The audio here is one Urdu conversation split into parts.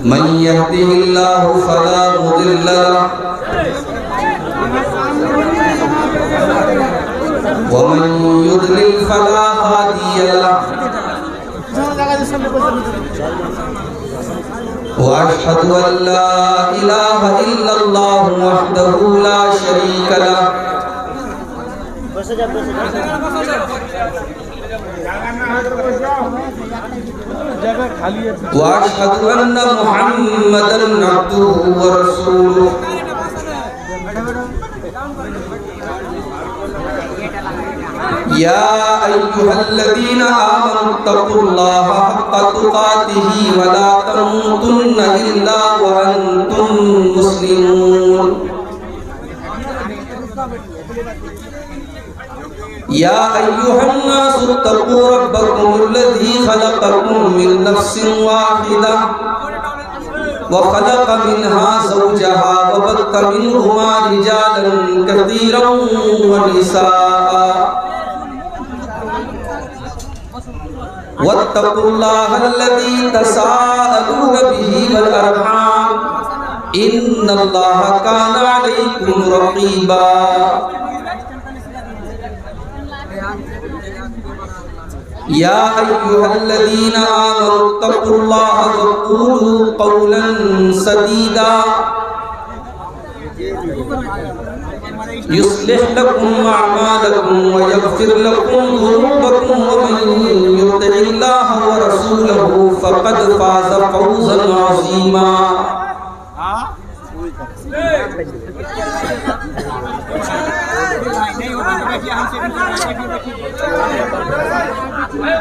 من يهده الله فلا مضل له ومن يضلل فلا هادي له وأشهد أن لا إله إلا الله وحده لا شريك له وأشهد أن محمدًا عبده ورسوله يا أيها الذين آمنوا اتقوا الله حق تقاته ولا تموتن إلا وأنتم مسلمون يا أيها الناس اتقوا ربكم الذي خلقكم من نفس واحدة وخلق منها زوجها وبث منهما رجالا كثيرا ونساء واتقوا الله الذي تساءلون به والأرحام إن الله كان عليكم رقيبا يا أيها الذين آمنوا اتقوا الله وقولوا قولا سديدا يصلح لكم أعمالكم ويغفر لكم ذنوبكم ومن يطع الله ورسوله فقد فاز فوزا عظيما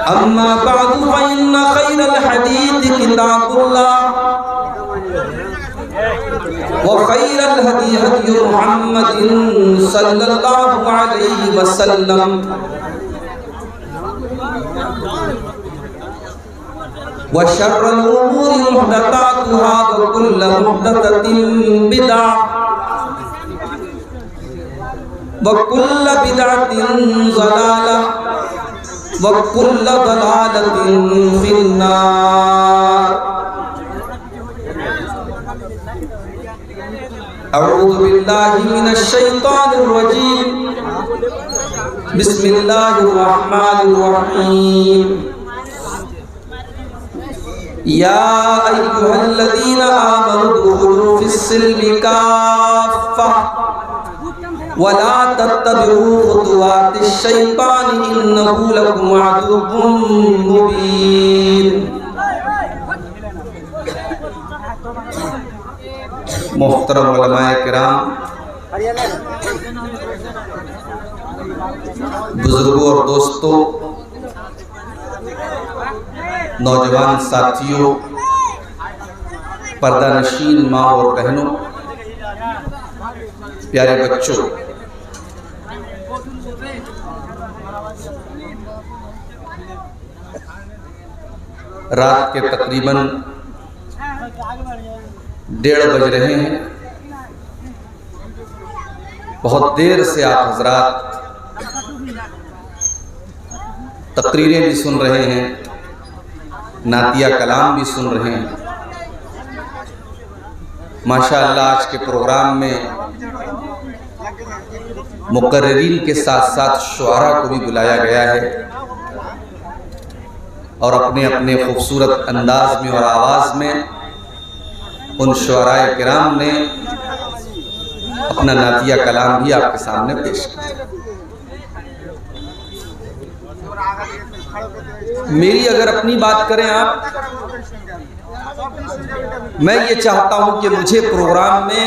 أما بعد فإن خير الحديث كتاب الله وخير الهدي هدي محمد صلى الله عليه وسلم وشر الأمور محدثاتها وكل محدثة بدعة وكل بدعة ضلالة وكل ضلالة في النار أعوذ بالله من الشيطان الرجيم بسم الله الرحمن الرحيم يا أيها الذين آمنوا ادخلوا في السلم كافة ولا تتبعوا خطوات الشيطان إنه لكم عدو مبين محترم علماء کرام، بزرگوں اور دوستوں، نوجوان ساتھیوں، پردہ نشین ماں اور بہنوں، پیارے بچوں، رات کے تقریباً 1:30 بج رہے ہیں۔ بہت دیر سے آپ حضرات تقریریں بھی سن رہے ہیں، نعتیہ کلام بھی سن رہے ہیں۔ ماشاءاللہ آج کے پروگرام میں مقررین کے ساتھ ساتھ شعراء کو بھی بلایا گیا ہے، اور اپنے اپنے خوبصورت انداز میں اور آواز میں ان شعراء کرام نے اپنا نعتیہ کلام بھی آپ کے سامنے پیش کیا۔ میری اگر اپنی بات کریں آپ، میں یہ چاہتا ہوں کہ مجھے پروگرام میں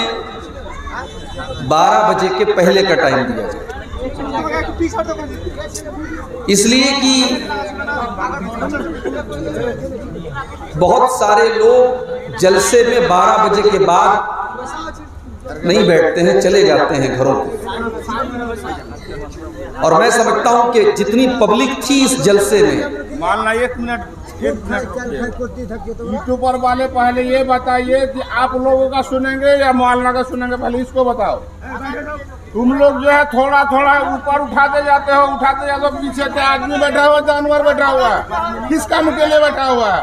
12 بجے کے پہلے کا ٹائم دیا جائے، اس لیے کہ بہت سارے لوگ جلسے میں 12 بجے کے بعد نہیں بیٹھتے ہیں، چلے جاتے ہیں گھروں کو، اور میں سمجھتا ہوں کہ جتنی پبلک تھی اس جلسے میں، ماننا ایک منٹ یوٹیوبر والے پہلے یہ بتائیے کہ آپ لوگوں کا سنیں گے یا مولانا کا سنیں گے، پہلے اس کو بتاؤ۔ تم لوگ جو ہے تھوڑا تھوڑا اوپر اٹھاتے جاتے ہو، پیچھے سے آدمی بیٹھا ہوا، جانور بیٹھا ہوا ہے، کس کام کے لیے بیٹھا ہوا ہے؟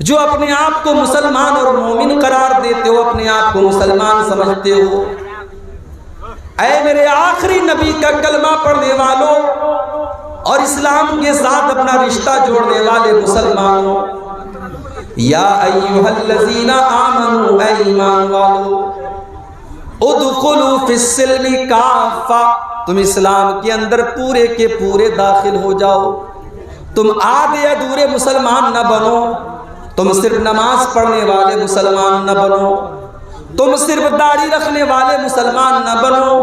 جو اپنے آپ کو مسلمان اور مومن قرار دیتے ہو، اپنے آپ کو مسلمان سمجھتے ہو، اے میرے آخری نبی کا کلمہ پڑھنے والوں اور اسلام کے ساتھ اپنا رشتہ جوڑنے والے مسلمانوں، یا ایھا الذین آمنوا، اے ایمان والو، ادخلوا فی السلم کافہ، تم اسلام کے اندر پورے کے پورے داخل ہو جاؤ، تم آدھے ادھورے مسلمان نہ بنو، تم صرف نماز پڑھنے والے مسلمان نہ بنو، تم صرف داڑھی رکھنے والے مسلمان نہ بنو،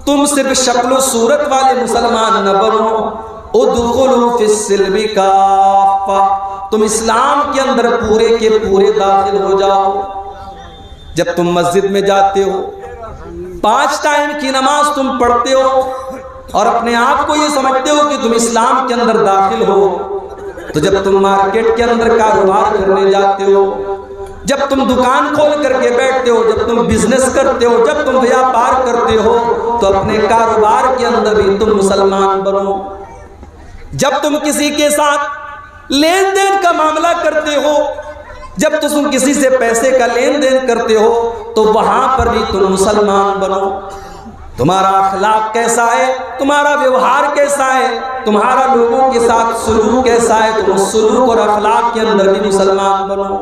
تم صرف شکل و صورت والے مسلمان نہ بنو، ادخلوا فی السلم کافہ، تم اسلام کے اندر پورے کے پورے داخل ہو جاؤ۔ جب تم مسجد میں جاتے ہو، 5 ٹائم کی نماز تم پڑھتے ہو اور اپنے آپ کو یہ سمجھتے ہو کہ تم اسلام کے اندر داخل ہو، تو جب تم مارکیٹ کے اندر کاروبار کرنے جاتے ہو، جب تم دکان کھول کر کے بیٹھتے ہو، جب تم بزنس کرتے ہو، جب تم ویاپار کرتے ہو، تو اپنے کاروبار کے اندر بھی تم مسلمان بنو۔ جب تم کسی کے ساتھ لین دین کا معاملہ کرتے ہو، جب تم کسی سے پیسے کا لین دین کرتے ہو، تو وہاں پر بھی تم مسلمان بنو۔ تمہارا اخلاق کیسا ہے، تمہارا ویوہار کیسا ہے، تمہارا لوگوں کے ساتھ سلوک کیسا ہے، تم اس سلوک اور اخلاق کے اندر بھی مسلمان بنو۔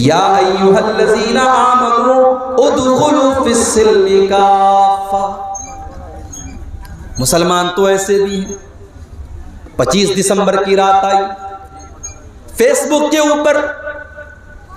یا ایھا الذین آمنوا ادخلوا فی السلم کافہ۔ مسلمان تو ایسے بھی ہیں۔ 25 دسمبر کی رات آئی، فیس بک کے اوپر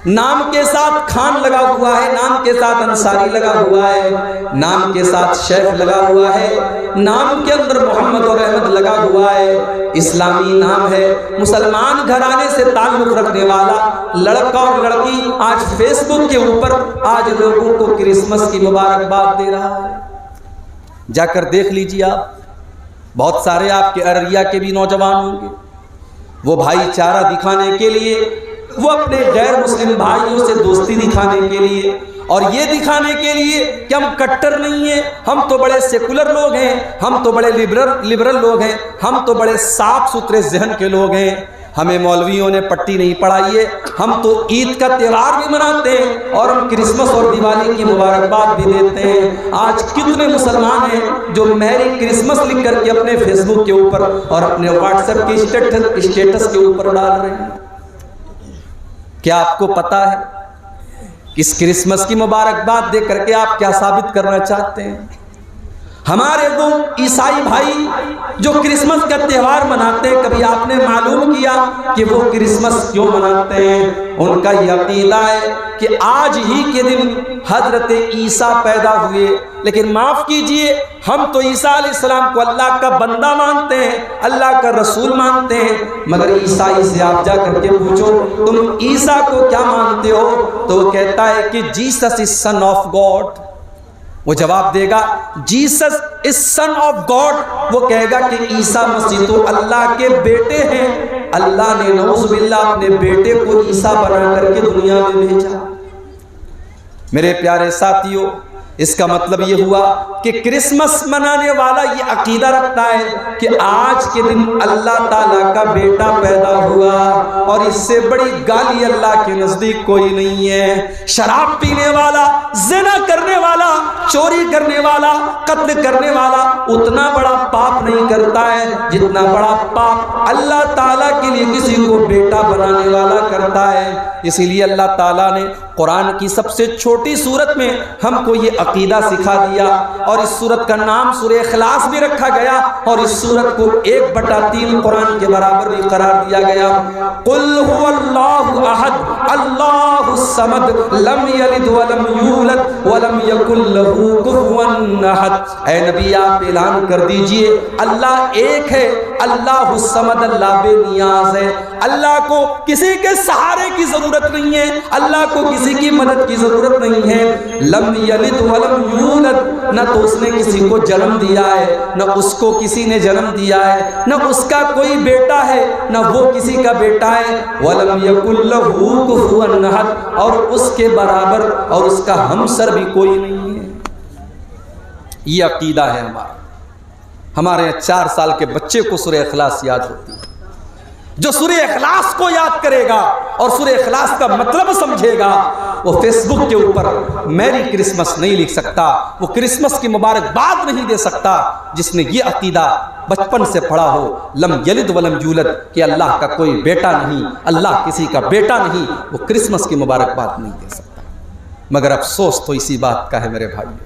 نام کے ساتھ خان لگا ہوا ہے، نام کے ساتھ انصاری لگا ہوا ہے، نام کے ساتھ شیخ لگا ہوا ہے، نام کے اندر محمد اور احمد لگا ہوا ہے، اسلامی نام ہے، مسلمان گھرانے سے تعلق رکھنے والا لڑکا اور لڑکی آج فیس بک کے اوپر آج لوگوں کو کرسمس کی مبارکباد دے رہا ہے۔ جا کر دیکھ لیجیے آپ، بہت سارے آپ کے ارریا کے بھی نوجوان ہوں گے، وہ بھائی چارہ دکھانے کے لیے، وہ اپنے غیر مسلم بھائیوں سے دوستی دکھانے کے لیے، اور یہ دکھانے کے لیے کہ ہم کٹر نہیں ہیں، ہم تو بڑے سیکولر لوگ ہیں، ہم تو بڑے لبرل لوگ ہیں، ہم تو بڑے صاف ستھرے ذہن کے لوگ ہیں، ہمیں مولویوں نے پٹی نہیں پڑھائی ہے، ہم تو عید کا تہوار بھی مناتے ہیں اور ہم کرسمس اور دیوالی کی مبارکباد بھی دیتے ہیں۔ آج کتنے مسلمان ہیں جو میری کرسمس لکھ کر کے اپنے فیس بک کے اوپر اور اپنے واٹس ایپ کے اسٹیٹس کے اوپر ڈال رہے ہیں۔ کیا آپ کو پتا ہے اس کرسمس کی مبارکباد دے کر کے آپ کیا ثابت کرنا چاہتے ہیں؟ ہمارے وہ عیسائی بھائی جو کرسمس کا تہوار مناتے ہیں، کبھی آپ نے معلوم کیا کہ وہ کرسمس کیوں مناتے ہیں؟ ان کا یہ عقیدہ ہے کہ آج ہی کے دن حضرت عیسیٰ پیدا ہوئے، لیکن معاف کیجئے، ہم تو عیسیٰ علیہ السلام کو اللہ کا بندہ مانتے ہیں، اللہ کا رسول مانتے ہیں، مگر عیسائی سے آپ جا کر کے پوچھو تم عیسیٰ کو کیا مانتے ہو، تو وہ کہتا ہے کہ Jesus is son of God. وہ جواب دے گا Jesus is son of God, وہ کہے گا کہ عیسیٰ مسیح تو اللہ کے بیٹے ہیں، اللہ نے نعوذ باللہ اپنے بیٹے کو عیسیٰ بنا کر کے دنیا میں بھیجا۔ میرے پیارے ساتھیوں، اس کا مطلب یہ ہوا کہ کرسمس منانے والا یہ عقیدہ رکھتا ہے کہ آج کے دن اللہ تعالیٰ کا بیٹا پیدا ہوا، اور اس سے بڑی گالی اللہ کے نزدیک کوئی نہیں ہے۔ شراب پینے والا، زنا کرنے والا، چوری کرنے والا، قتل کرنے والا اتنا بڑا پاپ نہیں کرتا ہے جتنا بڑا پاپ اللہ تعالیٰ کے لیے کسی کو بیٹا بنانے والا کرتا ہے۔ اسی لیے اللہ تعالیٰ نے قرآن کی سب سے چھوٹی سورت میں ہم کو یہ عقیدہ سکھا دیا، اور اس سورت کا نام سورہ اخلاص بھی رکھا گیا، اور اس سورت کو 1/3 قرآن کے برابر بھی قرار دیا گیا۔ قل هو اللہ احد اللہ الصمد لم یلد ولم یولد ولم یکن له کفوا احد۔ اے نبی آپ اعلان کر دیجئے اللہ ایک ہے، اللہ الصمد، اللہ بے نیاز ہے، اللہ کو کسی کے سہارے کی ضرورت نہیں ہے، اللہ کو کسی کی مدد کی ضرورت نہیں ہے۔ لم یلد ولم یولد، نہ تو اس نے کسی کو جنم دیا ہے، نہ اس کو کسی نے جنم دیا ہے، نہ اس کا کوئی بیٹا ہے، نہ وہ کسی کا بیٹا ہے۔ ولم یکن لہ کفوا احد، اور اس کے برابر اور اس کا ہمسر بھی کوئی نہیں ہے۔ یہ عقیدہ ہے ہمارا۔ ہمارے 4 سال کے بچے کو سورہ اخلاص یاد ہوتی ہے، جو سورہ اخلاص کو یاد کرے گا اور سورہ اخلاص کا مطلب سمجھے گا، وہ فیس بک کے اوپر میری کرسمس نہیں لکھ سکتا، وہ کرسمس کی مبارکباد نہیں دے سکتا جس نے یہ عقیدہ بچپن سے پڑھا ہو، لم یلد ولم یولد، کہ اللہ کا کوئی بیٹا نہیں، اللہ کسی کا بیٹا نہیں، وہ کرسمس کی مبارکباد نہیں دے سکتا۔ مگر افسوس تو اسی بات کا ہے میرے بھائیو،